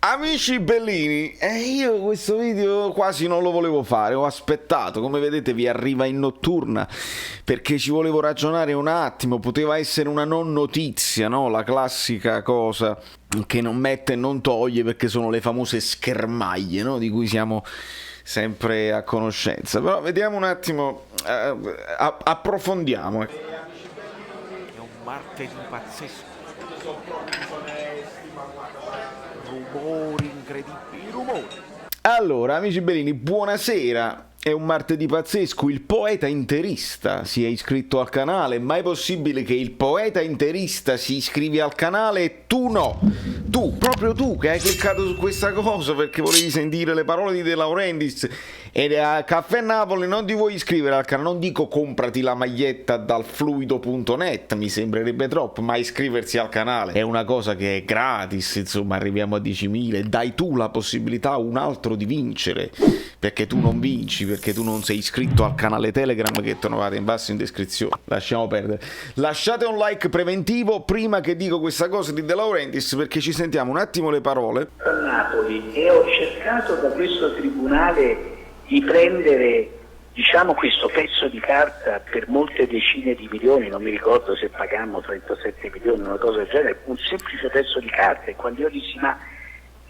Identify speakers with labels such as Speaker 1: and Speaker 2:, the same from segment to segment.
Speaker 1: Amici bellini, io questo video quasi non lo volevo fare, ho aspettato, come vedete vi arriva in notturna perché ci volevo ragionare un attimo, poteva essere una non notizia, no? La classica cosa che non mette e non toglie perché sono le famose schermaglie, no? Di cui siamo sempre a conoscenza, però vediamo un attimo, approfondiamo.
Speaker 2: È un martedì pazzesco. Rumori incredibili, rumori.
Speaker 1: Allora, amici bellini, buonasera. È un martedì pazzesco, il poeta interista si è iscritto al canale, ma è possibile che il poeta interista si iscrivi al canale e tu no? Tu, proprio tu che hai cliccato su questa cosa perché volevi sentire le parole di De Laurentiis e a Caffè Napoli non ti vuoi iscrivere al canale, non dico comprati la maglietta dal fluido.net, mi sembrerebbe troppo, ma iscriversi al canale è una cosa che è gratis, insomma arriviamo a 10.000 e dai tu la possibilità a un altro di vincere, perché tu non vinci, perché tu non sei iscritto al canale Telegram che trovate in basso in descrizione. Lasciamo perdere. Lasciate un like preventivo prima che dico questa cosa di De Laurentiis, perché ci sentiamo un attimo le parole.
Speaker 3: A Napoli, e ho cercato da questo tribunale di prendere, diciamo, questo pezzo di carta per molte decine di milioni, non mi ricordo se pagammo 37 milioni, una cosa del genere, un semplice pezzo di carta. E quando io dissi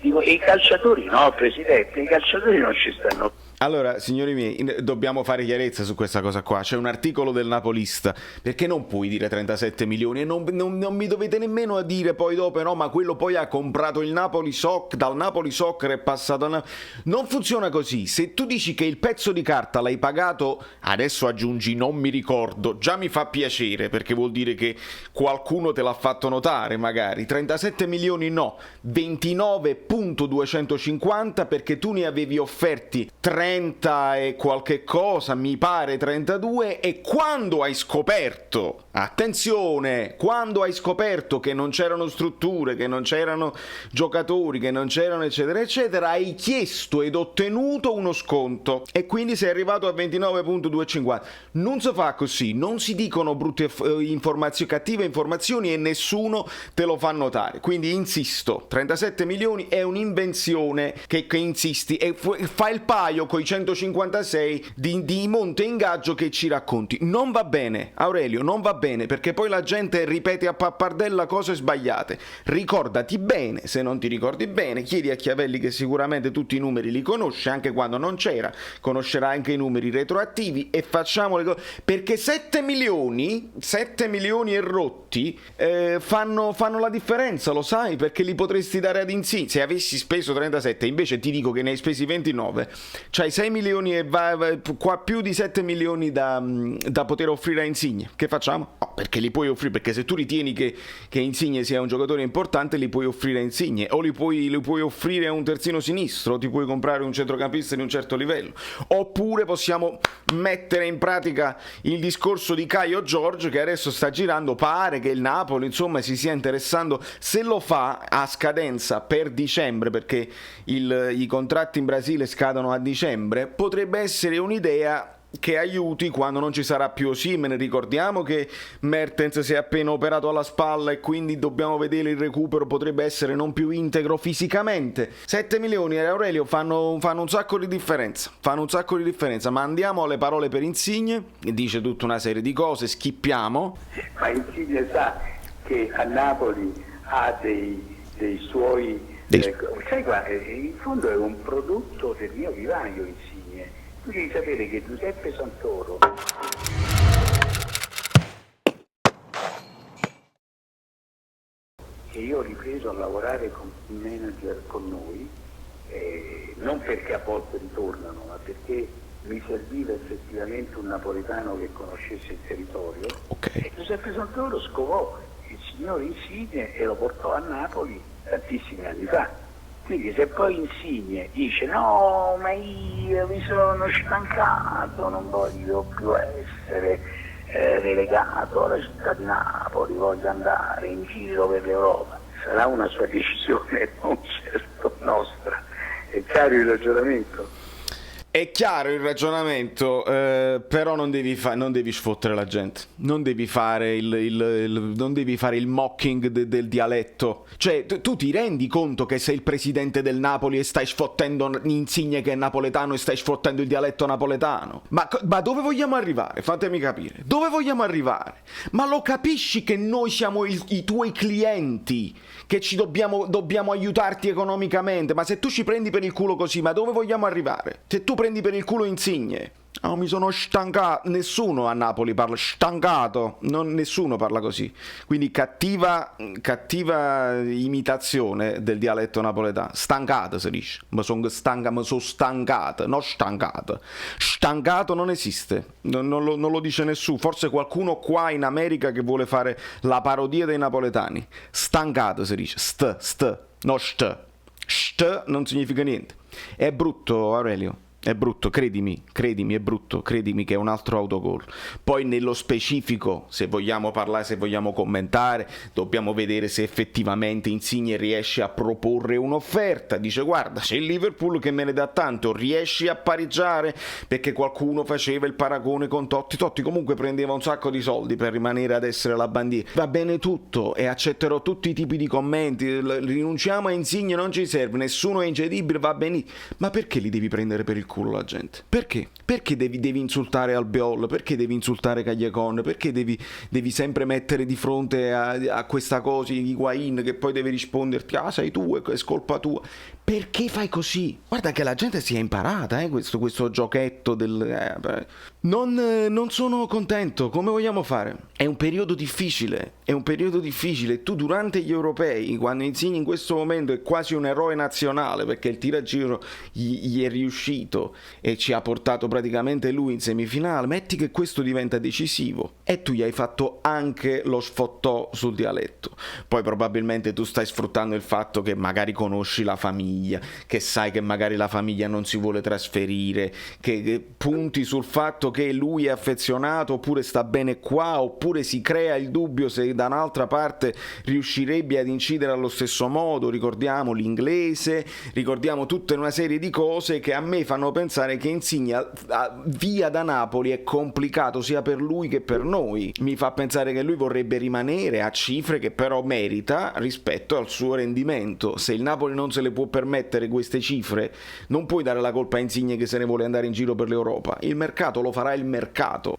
Speaker 3: dico, e i calciatori? No, Presidente, i calciatori non ci stanno.
Speaker 1: Allora, signori miei, dobbiamo fare chiarezza su questa cosa qua. C'è un articolo del Napolista, perché non puoi dire 37 milioni e non mi dovete nemmeno a dire poi dopo, no, ma quello poi ha comprato il Napoli dal Napoli Soccer è passato a... Non funziona così. Se tu dici che il pezzo di carta l'hai pagato, adesso aggiungi non mi ricordo, già mi fa piacere, perché vuol dire che qualcuno te l'ha fatto notare magari. 37 milioni no, 29.250 perché tu ne avevi offerti 30 e qualche cosa, mi pare 32, e quando hai scoperto, attenzione, quando hai scoperto che non c'erano strutture, che non c'erano giocatori, che non c'erano eccetera eccetera, hai chiesto ed ottenuto uno sconto e quindi sei arrivato a 29.250. Non si fa così, non si dicono brutte informazioni, cattive informazioni e nessuno te lo fa notare. Quindi insisto, 37 milioni è un'invenzione che insisti e fa il paio con i 156 di monte ingaggio che ci racconti. Non va bene, Aurelio, non va bene, perché poi la gente ripete a pappardella cose sbagliate. Ricordati bene, se non ti ricordi bene, chiedi a Chiavelli che sicuramente tutti i numeri li conosce, anche quando non c'era, conoscerà anche i numeri retroattivi e facciamo le cose, perché 7 milioni e rotti fanno la differenza, lo sai, perché li potresti dare ad Insigne. Se avessi speso 37, invece ti dico che ne hai spesi 29, c'hai 6 milioni e qua più di 7 milioni da poter offrire a Insigne. Che facciamo? No, perché li puoi offrire, perché se tu ritieni che Insigne sia un giocatore importante, li puoi offrire a Insigne, o li puoi offrire a un terzino sinistro, o ti puoi comprare un centrocampista di un certo livello, oppure possiamo mettere in pratica il discorso di Caio Giorgio che adesso sta girando, pare che il Napoli insomma si stia interessando, se lo fa a scadenza per dicembre, perché i contratti in Brasile scadono a dicembre, potrebbe essere un'idea che aiuti quando non ci sarà più Osimhen. Ricordiamo che Mertens si è appena operato alla spalla e quindi dobbiamo vedere il recupero, potrebbe essere non più integro fisicamente. 7 milioni Aurelio fanno un sacco di differenza, ma andiamo alle parole per Insigne, dice tutta una serie di cose, schippiamo.
Speaker 3: Ma Insigne sa che a Napoli ha dei suoi... sai qua, in fondo è un prodotto del mio vivaio Insigne. Tu devi sapere che Giuseppe Santoro, che io ho ripreso a lavorare con il manager con noi, non perché a volte ritornano, ma perché mi serviva effettivamente un napoletano che conoscesse il territorio.
Speaker 1: Okay.
Speaker 3: E Giuseppe Santoro scovò il signor Insigne e lo portò a Napoli tantissimi anni fa. Quindi se poi Insigne dice no, ma io mi sono stancato, non voglio più essere relegato alla città di Napoli, voglio andare in giro per l'Europa, sarà una sua decisione, non certo nostra. È chiaro il ragionamento?
Speaker 1: È chiaro il ragionamento, però non devi sfottere la gente, non devi fare non devi fare il mocking del dialetto. Cioè, tu ti rendi conto che sei il presidente del Napoli e stai sfottendo Insigne che è napoletano e stai sfottendo il dialetto napoletano? Ma dove vogliamo arrivare? Fatemi capire, dove vogliamo arrivare? Ma lo capisci che noi siamo i tuoi clienti, che ci dobbiamo aiutarti economicamente? Ma se tu ci prendi per il culo così, ma dove vogliamo arrivare? Se tu prendi per il culo Insigne, mi sono stancato, nessuno a Napoli parla stancato, nessuno parla così, quindi cattiva imitazione del dialetto napoletano. Stancato si dice, mi sono stancato, non stancato non esiste, non lo dice nessuno, forse qualcuno qua in America che vuole fare la parodia dei napoletani. Stancato si dice, no st non significa niente. È brutto, Aurelio. È brutto, credimi, è brutto, credimi che è un altro autogol. Poi nello specifico, se vogliamo parlare, se vogliamo commentare, dobbiamo vedere se effettivamente Insigne riesce a proporre un'offerta. Dice, guarda, c'è il Liverpool che me ne dà tanto, riesci a pareggiare? Perché qualcuno faceva il paragone con Totti comunque prendeva un sacco di soldi per rimanere ad essere la bandiera. Va bene tutto e accetterò tutti i tipi di commenti, rinunciamo a Insigne, non ci serve, nessuno è incedibile, va bene. Ma perché li devi prendere per il culo la gente? Perché? Perché devi insultare Albiol? Perché devi insultare Cagliacon? Perché devi sempre mettere di fronte a questa cosa Higuain che poi deve risponderti sei tu, è colpa tua? Perché fai così? Guarda che la gente si è imparata questo giochetto del non sono contento. Come vogliamo fare? È un periodo difficile. Tu durante gli europei, quando Insigne in questo momento è quasi un eroe nazionale perché il tiragiro gli è riuscito e ci ha portato praticamente lui in semifinale, metti che questo diventa decisivo e tu gli hai fatto anche lo sfottò sul dialetto. Poi probabilmente tu stai sfruttando il fatto che magari conosci la famiglia, che sai che magari la famiglia non si vuole trasferire, che punti sul fatto che lui è affezionato oppure sta bene qua, oppure si crea il dubbio se da un'altra parte riuscirebbe ad incidere allo stesso modo. Ricordiamo l'inglese, ricordiamo tutta una serie di cose che a me fanno pensare che Insigne via da Napoli è complicato sia per lui che per noi. Mi fa pensare che lui vorrebbe rimanere a cifre che però merita rispetto al suo rendimento. Se il Napoli non se le può permettere queste cifre, non puoi dare la colpa a Insigne che se ne vuole andare in giro per l'Europa. Il mercato lo farà il mercato.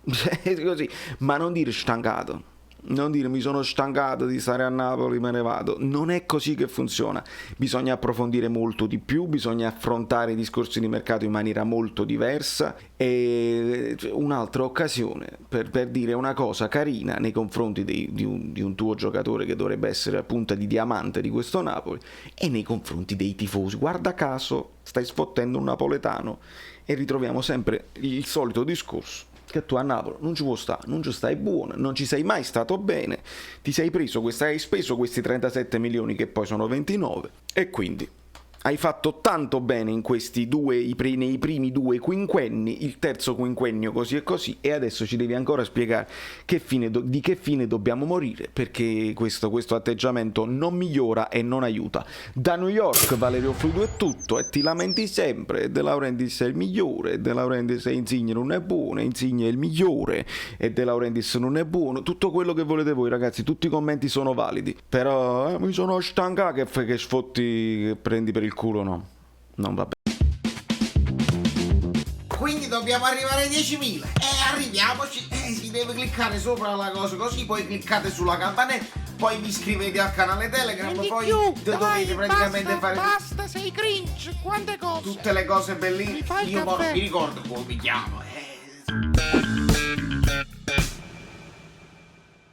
Speaker 1: Così, ma non dire stancato. Non dire mi sono stancato di stare a Napoli, me ne vado. Non è così che funziona. Bisogna approfondire molto di più, bisogna affrontare i discorsi di mercato in maniera molto diversa. E un'altra occasione per dire una cosa carina nei confronti di un tuo giocatore che dovrebbe essere a punta di diamante di questo Napoli e nei confronti dei tifosi. Guarda caso stai sfottendo un napoletano e ritroviamo sempre il solito discorso che tu a Napoli non ci puoi stare, non ci stai buono, non ci sei mai stato bene, hai speso questi 37 milioni che poi sono 29 e quindi hai fatto tanto bene in questi nei primi due quinquenni, il terzo quinquennio così e così, e adesso ci devi ancora spiegare di che fine dobbiamo morire, perché questo atteggiamento non migliora e non aiuta. Da New York Valerio Fluido è tutto, e ti lamenti sempre, De Laurentiis è il migliore, De Laurentiis Insigne non è buono, Insigne è il migliore, e De Laurentiis non è buono, tutto quello che volete voi ragazzi, tutti i commenti sono validi, però mi sono stancato che sfotti, che prendi per il culo, no, non va bene.
Speaker 4: Quindi dobbiamo arrivare ai 10.000 e arriviamoci, si deve cliccare sopra la cosa così, poi cliccate sulla campanella, poi vi iscrivete al canale Telegram, poi dovete praticamente fare
Speaker 5: basta, sei cringe, quante cose,
Speaker 4: tutte le cose bellissime. Io mi ricordo come mi chiamo,